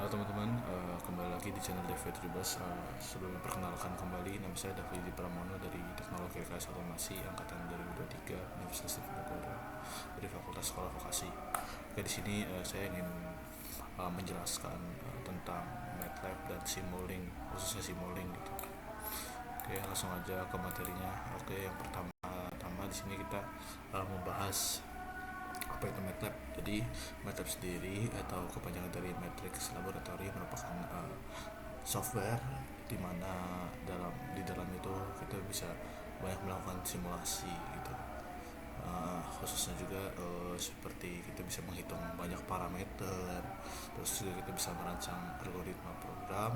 Halo teman-teman, kembali lagi di channel David Ribas. Sebelum perkenalkan kembali, nama saya David Pramono dari Teknologi Rekayasa Otomasi Angkatan 2023 Universitas Diponegoro dari Fakultas Sekolah Vokasi. Oke, di sini saya ingin menjelaskan tentang MATLAB dan Simulink, khususnya Simulink gitu. Oke, langsung aja ke materinya. Oke, yang pertama di sini kita membahas apa itu MATLAB. Jadi MATLAB sendiri atau kepanjangan dari Matrix Laboratory merupakan software di mana di dalam itu kita bisa banyak melakukan simulasi gitu. Khususnya juga seperti kita bisa menghitung banyak parameter, terus juga kita bisa merancang algoritma program,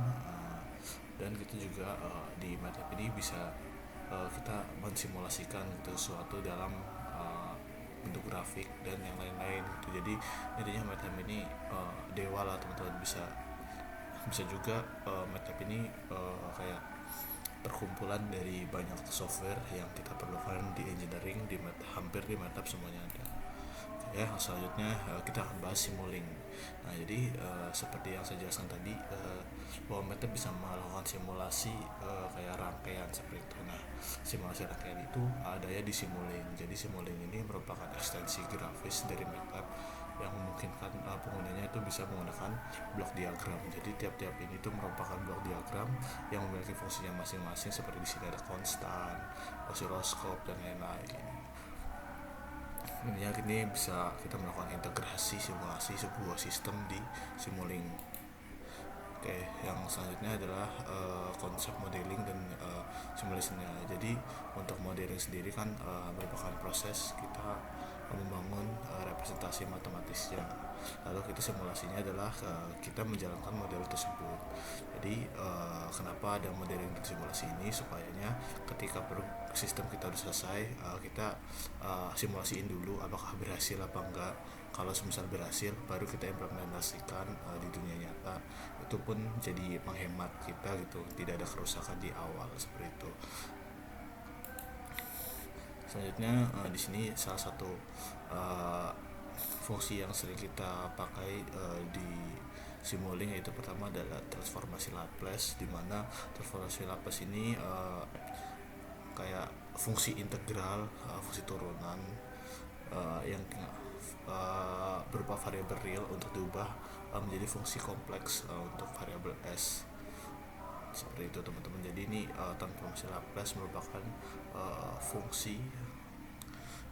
dan kita juga di MATLAB ini bisa kita mensimulasikan gitu sesuatu dalam bentuk grafik dan yang lain-lain gitu. Jadi intinya MATLAB ini dewa lah teman-teman. Bisa bisa juga MATLAB ini kayak perkumpulan dari banyak software yang kita perlukan di engineering, hampir di MATLAB semuanya ada. Ya, selanjutnya kita akan bahas Simulink. Nah, jadi seperti yang saya jelaskan tadi, bahwa MATLAB bisa melakukan simulasi kayak rangkaian seperti itu. Nah, simulasi rangkaian itu adanya di Simulink. Jadi Simulink ini merupakan ekstensi grafis dari MATLAB yang memungkinkan penggunanya itu bisa menggunakan blok diagram. Jadi tiap-tiap ini tuh merupakan blok diagram yang memiliki fungsinya masing-masing, seperti di sini ada konstan, osiloskop dan lain-lain. Ini bisa kita melakukan integrasi simulasi sebuah sistem di Simulink. Oke, yang selanjutnya adalah konsep modeling dan simulasinya. Jadi untuk modeling sendiri kan merupakan proses kita membangun representasi matematisnya. Lalu kita simulasinya adalah kita menjalankan model tersebut. Jadi kenapa ada modeling dan simulasi ini, supayanya ketika sistem kita sudah selesai, kita simulasiin dulu apakah berhasil apa enggak. Kalau semisal berhasil, baru kita implementasikan di dunia nyata. Itu pun jadi menghemat kita gitu, tidak ada kerusakan di awal seperti itu. Selanjutnya di sini salah satu fungsi yang sering kita pakai di Simulink, yaitu pertama adalah transformasi Laplace, di mana transformasi Laplace ini kayak fungsi integral, fungsi turunan yang berupa variabel real untuk diubah menjadi fungsi kompleks untuk variabel s, seperti itu teman-teman. Jadi ini transformasi Laplace merupakan fungsi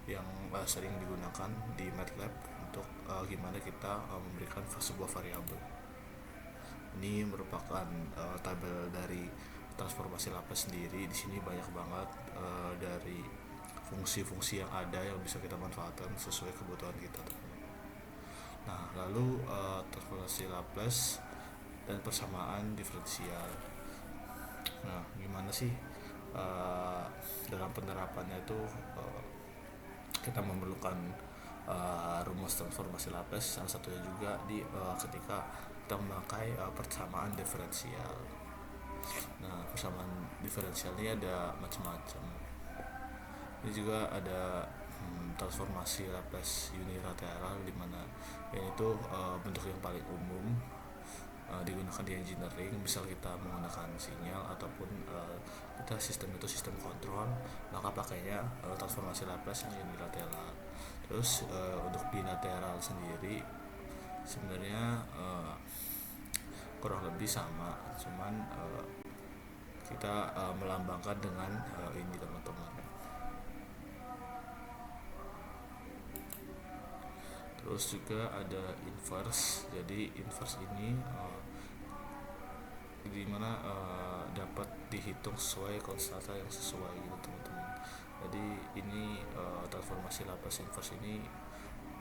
yang sering digunakan di MATLAB untuk gimana kita memberikan sebuah variabel. Ini merupakan tabel dari transformasi Laplace sendiri. Di sini banyak banget dari fungsi-fungsi yang ada yang bisa kita manfaatkan sesuai kebutuhan kita. Nah, lalu transformasi Laplace dan persamaan diferensial. Nah, gimana sih dalam penerapannya itu kita memerlukan rumus transformasi Laplace. Salah satunya juga di ketika kita memakai persamaan diferensial. Nah, persamaan diferensial ini ada macam-macam. Ini juga ada transformasi Laplace unilateral, di mana itu bentuk yang paling umum digunakan di engineering. Misal kita menggunakan sinyal ataupun kita sistem itu sistem kontrol, maka pakainya transformasi Laplace yang unilateral. Terus untuk bilateral sendiri sebenarnya kurang lebih sama, cuman kita melambangkan dengan ini teman-teman. Terus juga ada inverse. Jadi inverse ini dimana dapat dihitung sesuai konstanta yang sesuai gitu teman-teman. Jadi ini transformasi Laplace inverse ini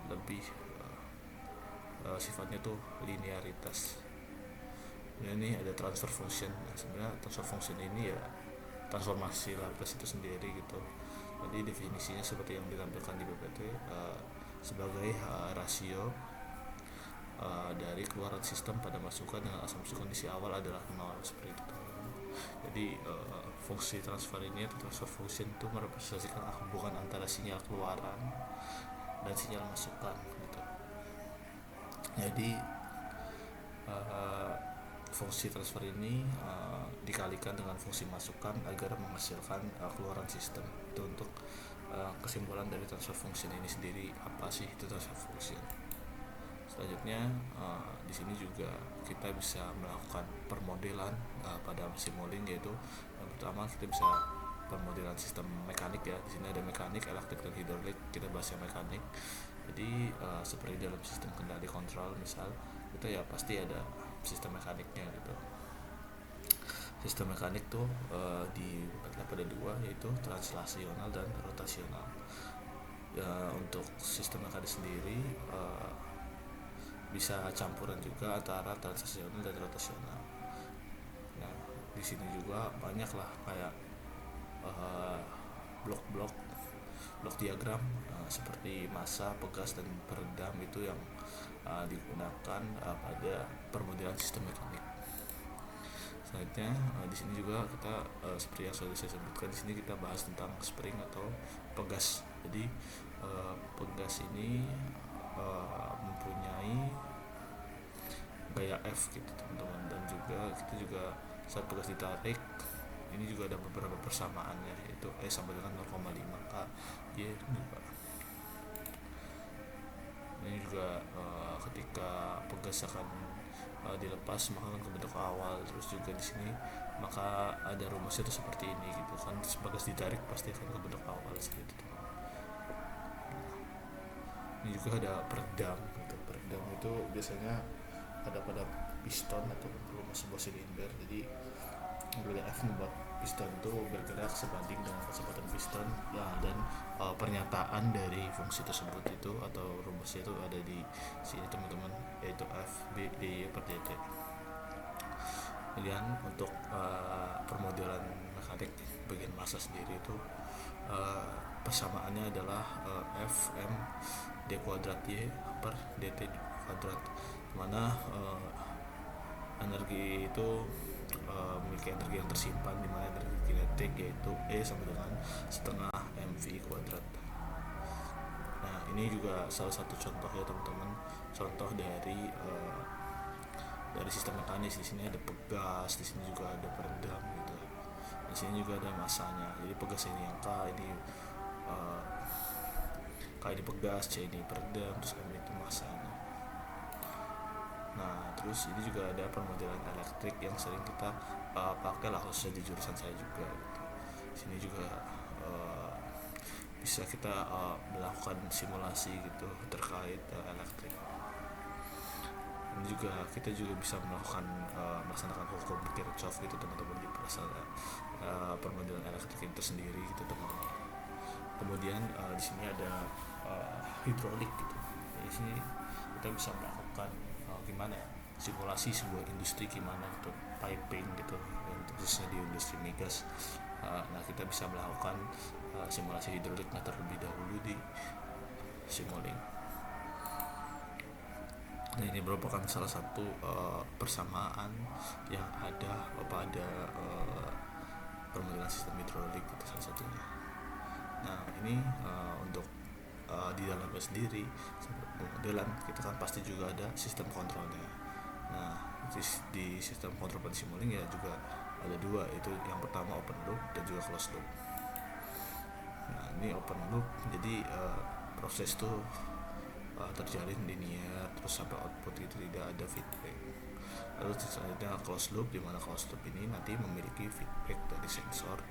lebih sifatnya tuh linearitas. Dan ini ada transfer function. Sebenarnya transfer function ini ya transformasi Laplace itu sendiri gitu. Jadi definisinya seperti yang ditampilkan di PPT, sebagai rasio dari keluaran sistem pada masukan dengan asumsi kondisi awal adalah 0, seperti itu. Jadi fungsi transfer ini atau transfer function itu merepresentasikan hubungan antara sinyal keluaran dan sinyal masukan gitu. Jadi fungsi transfer ini dikalikan dengan fungsi masukkan agar menghasilkan keluaran sistem. Itu untuk kesimpulan dari transfer function ini sendiri. Apa sih itu transfer function? Selanjutnya di sini juga kita bisa melakukan permodelan pada simulink, yaitu yang pertama kita bisa permodelan sistem mekanik ya. Di sini ada mekanik, elektrik dan hidrolik. Kita bahas yang mekanik. Jadi seperti dalam sistem kendali kontrol misal, itu ya pasti ada sistem mekaniknya gitu. Sistem mekanik tuh dibagi pada dua, yaitu translasional dan rotasional. Untuk sistem mekanik sendiri bisa campuran juga antara translasional dan rotasional. Nah, di sini juga banyak lah kayak blok diagram seperti massa, pegas dan peredam itu yang digunakan pada permodelan sistem mekanik. Selanjutnya di sini juga kita seperti yang sudah saya sebutkan, di sini kita bahas tentang spring atau pegas. Jadi pegas ini mempunyai gaya F gitu teman-teman, dan juga kita juga saat pegas ditarik ini juga ada beberapa persamaannya, yaitu E sama dengan 0,5 K Y juga. Ini juga ketika pegas akan dilepas maka akan ke bentuk awal. Terus juga di sini maka ada rumusnya itu seperti ini gitu kan, pegas ditarik pasti akan ke bentuk awal seperti itu. Ini juga ada peredam gitu. Peredam itu biasanya ada pada piston atau rumus sebuah silinder. Jadi gaya F membuat piston itu bergerak sebanding dengan kecepatan piston ya, dan pernyataan dari fungsi tersebut itu atau rumusnya itu ada di sini teman-teman, yaitu F B D Y per dt. Kemudian untuk permodelan mekanik bagian massa sendiri itu persamaannya adalah F M D kuadrat Y per dt kuadrat, dimana energi itu memiliki energi yang tersimpan, di mana energi kinetik yaitu E sama dengan setengah mv kuadrat. Nah, ini juga salah satu contoh ya teman-teman, contoh dari sistem mekanis. Di sini ada pegas, di sini juga ada peredam gitu. Di sini juga ada masanya. Jadi pegas ini yang K ini pegas, C ini peredam, terus M itu masanya. Nah, terus ini juga ada permodelan elektrik yang sering kita pakai lah khususnya di jurusan saya juga gitu. Di sini juga bisa kita melakukan simulasi gitu terkait elektrik. Ini juga kita juga bisa melakukan melaksanakan hukum Kirchhoff gitu teman-teman di pasal permodelan elektrik itu sendiri gitu teman-teman. Kemudian di sini ada hidrolik gitu. Di sini kita bisa melakukan gimana ya, simulasi sebuah industri gimana untuk piping gitu, khususnya di industri migas. Nah, kita bisa melakukan simulasi hidroliknya terlebih dahulu di simulink. Nah, ini merupakan salah satu persamaan yang ada pada permodelan sistem hidrolik itu salah satunya. Nah, ini untuk di dalamnya sendiri pemodelan kita kan pasti juga ada sistem kontrolnya. Nah, di sistem kontrol pada simulink ya juga ada dua, itu yang pertama open loop dan juga closed loop. Nah, ini open loop jadi proses tuh terjalin linear terus sampai output itu tidak ada feedback. Lalu selanjutnya closed loop, di mana closed loop ini nanti memiliki feedback dari sensor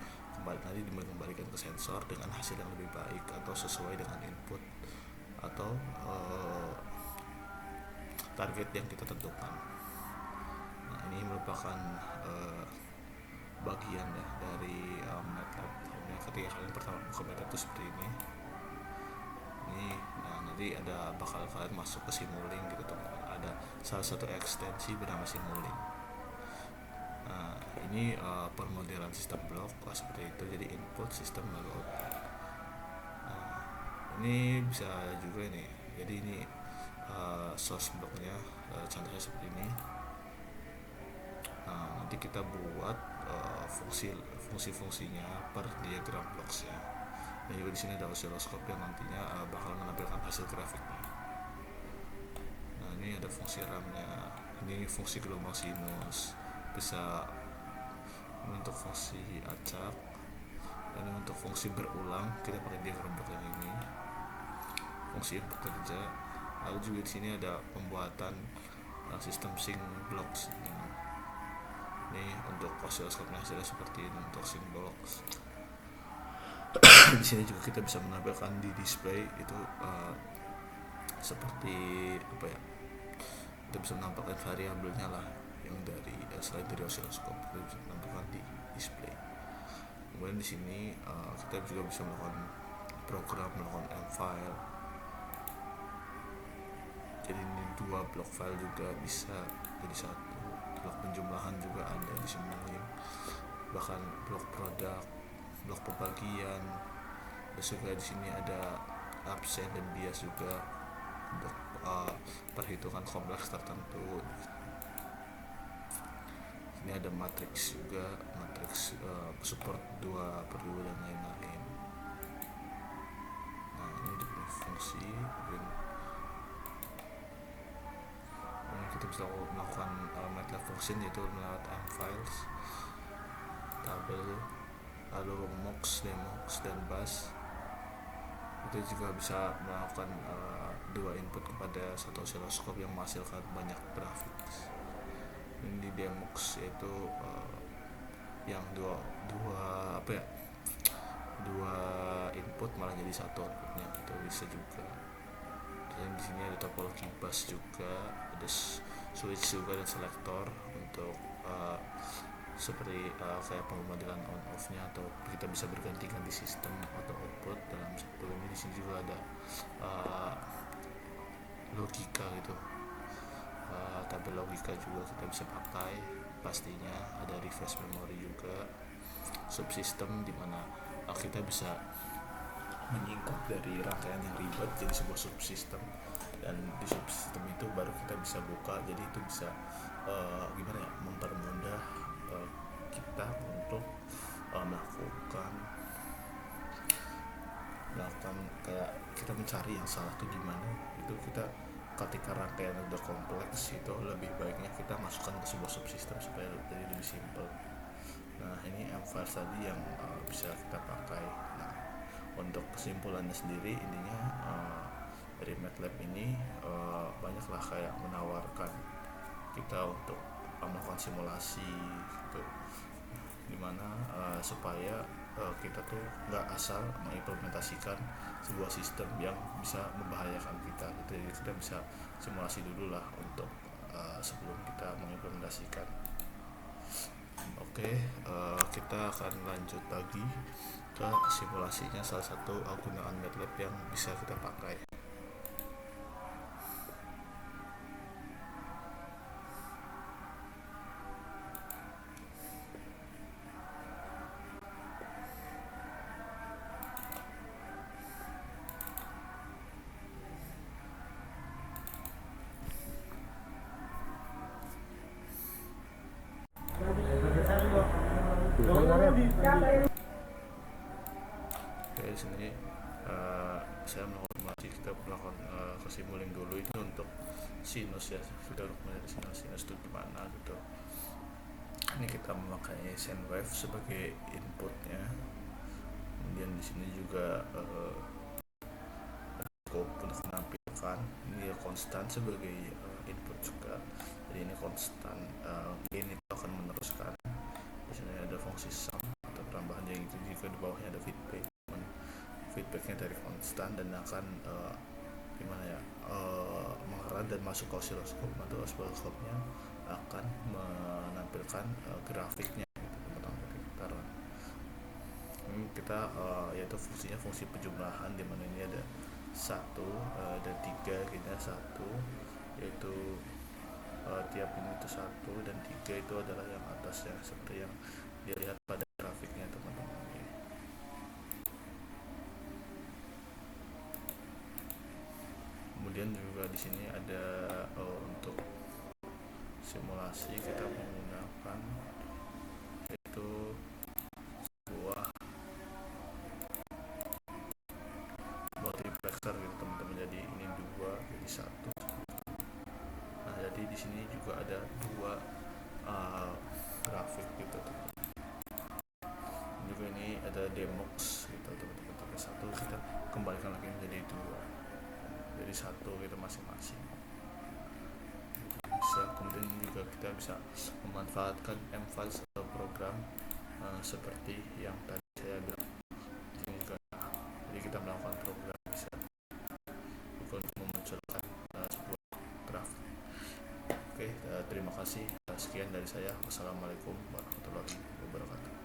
nanti dikembalikan ke sensor dengan hasil yang lebih baik atau sesuai dengan input atau target yang kita tentukan. Nah, ini merupakan bagian ya dari MATLAB. Ketika kalian pertama buka MATLAB itu seperti ini. Nah, nanti bakal kalian masuk ke simulink gitu teman-teman. Ada salah satu ekstensi bernama simulink. Nah, ini permodelan sistem blok seperti itu, jadi input sistem lalu output. Nah, ini bisa juga nih, jadi ini source blocknya contohnya seperti ini. Nah, nanti kita buat fungsi-fungsinya per diagram blocks-nya. Dan juga di sini ada oscilloscope yang nantinya bakal menampilkan hasil grafiknya. Nah, ini ada fungsi RAM-nya. Ini fungsi gelombang sinus, bisa untuk fungsi acak, dan untuk fungsi berulang kita pakai diagram yang ini. Fungsi input kerja, lalu juga di sini ada pembuatan sistem sync blocks. Ini untuk osiloskopnya hasilnya seperti ini untuk sync blocks. Di sini juga kita bisa menampilkan di display itu seperti apa ya? Kita bisa menampilkan variabelnya lah yang dari selain dari osiloskop kita bisa menampilkan di display. Kemudian di sini kita juga bisa melakukan program, melakukan M file. Jadi ini 2 blok file juga bisa jadi satu. Blok penjumlahan juga ada di sini. Bahkan blok produk, blok pembagian. Terus juga di sini ada absen dan bias juga untuk perhitungan kompleks tertentu. Ini ada matriks juga, matriks support 2/2 dan lain-lain. Nah ini di fungsi kita bisa melakukan MATLAB function yaitu melewat M files, tabel, lalu mux, demox, dan bus. Itu juga bisa melakukan 2 input kepada satu osiloskop yang menghasilkan banyak grafik. Ini di demox yaitu yang dua input malah jadi satu outputnya, itu bisa juga. Dan di sini ada topologi bus juga, ada switch juga dan selektor untuk seperti kayak pemodelan on off nya, atau kita bisa berganti-ganti sistem atau output dalam satu ini. Di sini juga ada logika gitu, tabel logika juga kita bisa pakai. Pastinya ada reverse memory juga, subsistem dimana kita bisa menyingkat dari rangkaian yang ribet jadi sebuah subsistem, dan di subsistem itu baru kita bisa buka. Jadi itu bisa mempermudah kita untuk melakukan kayak kita mencari yang salah itu di mana. Itu kita ketika rangkaian udah kompleks itu lebih baiknya kita masukkan ke sebuah subsistem supaya jadi lebih simpel. Nah ini M files tadi yang bisa kita pakai. Nah untuk kesimpulannya sendiri, intinya dari MATLAB ini banyaklah kayak menawarkan kita untuk melakukan simulasi gitu, dimana supaya kita tuh nggak asal mengimplementasikan sebuah sistem yang bisa membahayakan kita gitu. Jadi kita bisa simulasi dulu lah untuk sebelum kita mengimplementasikan. Oke, kita akan lanjut lagi ke simulasinya salah satu gunaan MATLAB yang bisa kita pakai. Oke, di sini saya melakukan kita melakukan kesimuling dulu itu untuk sinus ya, sudah melihat sinus itu gimana gitu. Ini kita memakai sine wave sebagai inputnya. Kemudian di sini juga scope untuk menampilkan ini konstan sebagai input juga. Jadi ini konstan, gain itu akan meneruskan. Di sini ada fungsi sum atau penambahan, yang itu juga di bawahnya ada feedback. Feedbacknya dari konstan dan akan mengarah dan masuk ke osiloskop, atau osiloskopnya akan menampilkan grafiknya gitu, teman-teman. Ini kita yaitu fungsinya fungsi penjumlahan, dimana ini ada 1 dan 3, kita 1 yaitu tiap ini itu 1 dan 3 itu adalah yang atasnya seperti yang dilihat pada grafiknya teman-teman. Kemudian juga di sini ada untuk simulasi kita menggunakan itu sebuah multiplexer gitu teman-teman. Jadi ini 2 jadi 1. Nah jadi di sini juga ada dua grafik gitu teman. Juga ini ada demox gitu teman-teman. Tapi satu kita kembalikan lagi menjadi dua, jadi satu gitu masing-masing. Bisa kemudian juga kita bisa memanfaatkan mfiles atau program seperti yang tadi saya bilang. Ini juga, jadi kita melakukan program bisa untuk memunculkan sebuah grafik. Oke, terima kasih. Sekian dari saya. Wassalamualaikum warahmatullahi wabarakatuh.